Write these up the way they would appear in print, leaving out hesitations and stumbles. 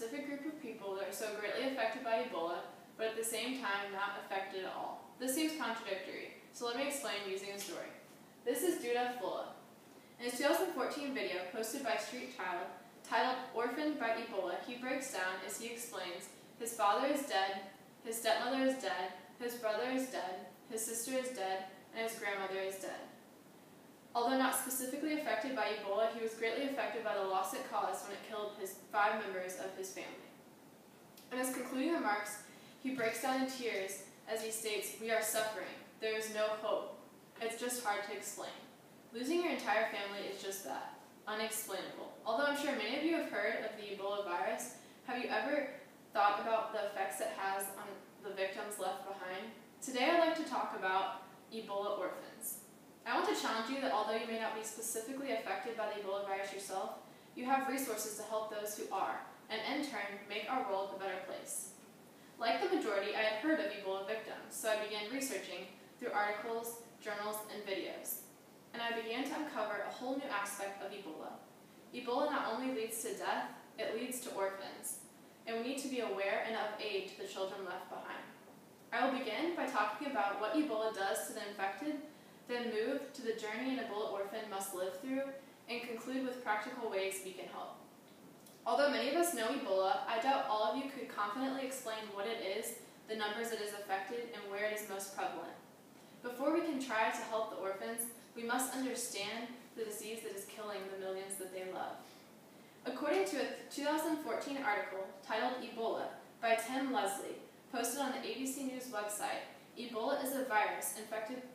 specific group of people that are so greatly affected by Ebola, but at the same time not affected at all. This seems contradictory, so let me explain using a story. This is Duda Flola. In his 2014 video posted by Street Child, titled Orphaned by Ebola, he breaks down as he explains his father is dead, his stepmother is dead, his brother is dead, his sister is dead, and his grandmother is dead. Although not specifically affected by Ebola, he was greatly affected by the loss it caused when it killed 5 members of his family. In his concluding remarks, he breaks down in tears as he states, "We are suffering. There is no hope. It's just hard to explain. Losing your entire family is just that, unexplainable." Although I'm sure many of you have heard of the Ebola virus, have you ever thought about the effects it has on the victims left behind? Today I'd like to talk about Ebola orphans. I want to challenge you that although you may not be specifically affected by the Ebola virus yourself, you have resources to help those who are, and in turn, make our world a better place. Like the majority, I had heard of Ebola victims, so I began researching through articles, journals, and videos. And I began to uncover a whole new aspect of Ebola. Ebola not only leads to death, it leads to orphans, and we need to be aware and of aid to the children left behind. I will begin by talking about what Ebola does to the infected, then move to the journey an Ebola orphan must live through, and conclude with practical ways we can help. Although many of us know Ebola, I doubt all of you could confidently explain what it is, the numbers it has affected, and where it is most prevalent. Before we can try to help the orphans, we must understand the disease that is killing the millions that they love. According to a 2014 article titled Ebola by Tim Leslie, posted on the ABC News website, Ebola is a virus infected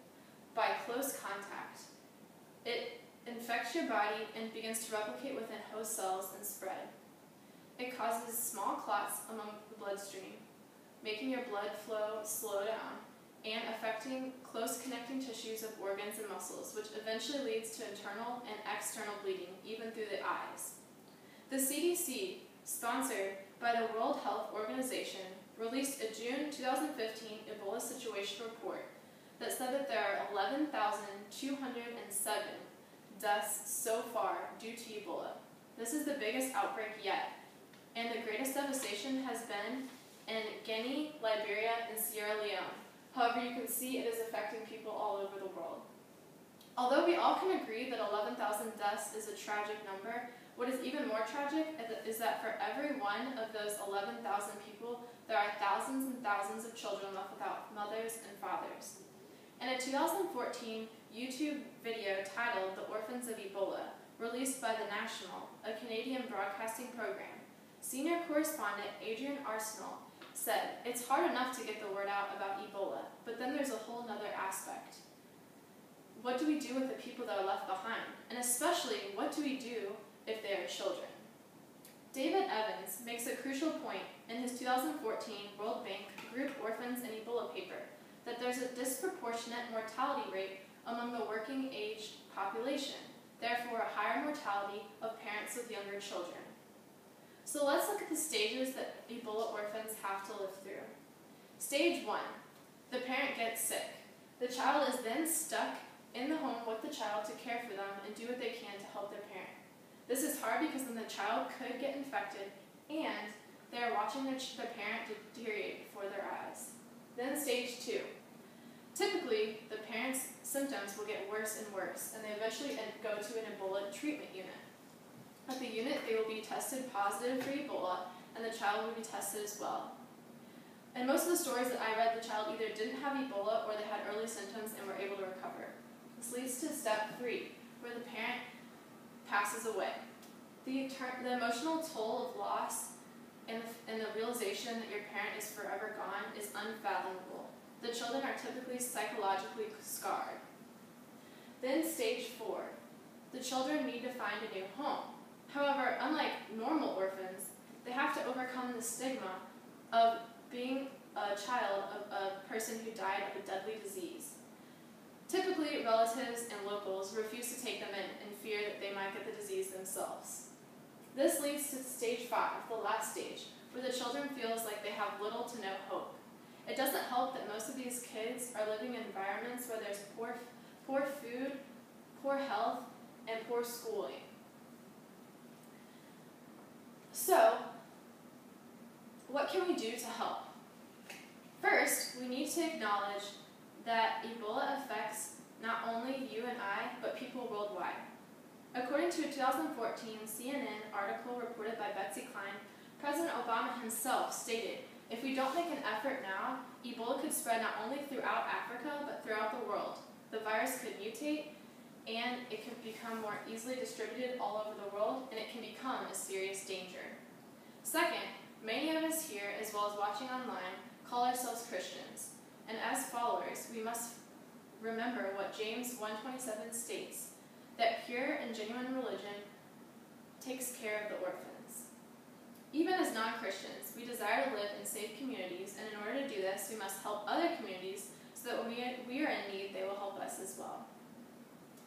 by close contact. It infects your body and begins to replicate within host cells and spread. It causes small clots among the bloodstream, making your blood flow slow down and affecting close connecting tissues of organs and muscles, which eventually leads to internal and external bleeding, even through the eyes. The CDC, sponsored by the World Health Organization, released a June 2015 Ebola situation report that said that there are 11,207 deaths so far due to Ebola. This is the biggest outbreak yet, and the greatest devastation has been in Guinea, Liberia, and Sierra Leone. However, you can see it is affecting people all over the world. Although we all can agree that 11,000 deaths is a tragic number, what is even more tragic is that for every one of those 11,000 people, there are thousands and thousands of children left without mothers and fathers. In a 2014 YouTube video titled The Orphans of Ebola, released by The National, a Canadian broadcasting program, senior correspondent Adrian Arsenal said, "It's hard enough to get the word out about Ebola, but then there's a whole nother aspect. What do we do with the people that are left behind? And especially, what do we do if they are children?" David Evans makes a crucial point in his 2014 World Bank Group Orphans and Ebola paper that there's a disproportionate mortality rate among the working age population, therefore a higher mortality of parents with younger children. So let's look at the stages that Ebola orphans have to live through. Stage 1, the parent gets sick. The child is then stuck in the home with the child to care for them and do what they can to help their parent. This is hard because then the child could get infected and they are watching their parent deteriorate before their eyes. Then stage 2. Typically, the parent's symptoms will get worse and worse, and they eventually go to an Ebola treatment unit. At the unit, they will be tested positive for Ebola, and the child will be tested as well. In most of the stories that I read, the child either didn't have Ebola or they had early symptoms and were able to recover. This leads to step 3, where the parent passes away. The emotional toll of loss and the realization that your parent is forever gone is unfathomable. The children are typically psychologically scarred. Then stage 4. The children need to find a new home. However, unlike normal orphans, they have to overcome the stigma of being a child of a person who died of a deadly disease. Typically, relatives and locals refuse to take them in fear that they might get the disease themselves. This leads to stage 5, the last stage, where the children feels like they have little to no hope. It doesn't help that most of these kids are living in environments where there's poor food, poor health, and poor schooling. So, what can we do to help? First, we need to acknowledge that Ebola affects not only you and I, but people worldwide. According to a 2014 CNN article reported by Betsy Klein, President Obama himself stated, "If we don't make an effort now, Ebola could spread not only throughout Africa, but throughout the world. The virus could mutate, and it could become more easily distributed all over the world, and it can become a serious danger." Second, many of us here, as well as watching online, call ourselves Christians, and as followers, we must remember what James 1:27 states, that pure and genuine religion takes care of the orphans. Even as non-Christians, we desire to live in safe communities, and in order to do this, we must help other communities so that when we are in need, they will help us as well.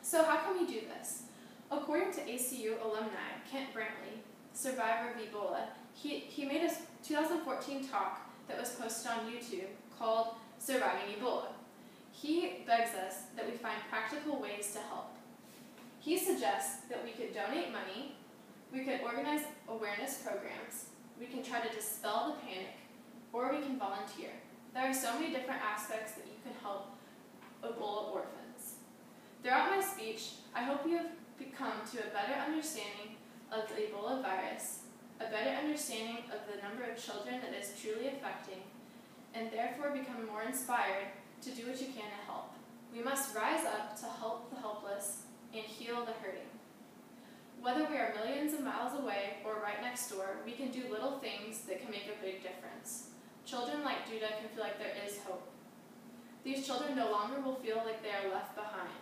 So how can we do this? According to ACU alumni Kent Brantley, survivor of Ebola, he made a 2014 talk that was posted on YouTube called Surviving Ebola. He begs us that we find practical ways to help. He suggests that we could donate money, we could organize awareness programs, we can try to dispel the panic, or we can volunteer. There are so many different aspects that you can help Ebola orphans. Throughout my speech, I hope you have come to a better understanding of the Ebola virus, a better understanding of the number of children that is truly affecting, and therefore become more inspired to do what you can to help. We must rise up to help the helpless and heal the hurting. Whether we are millions of miles away or right next door, we can do little things that can make a big difference. Children like Judah can feel like there is hope. These children no longer will feel like they are left behind.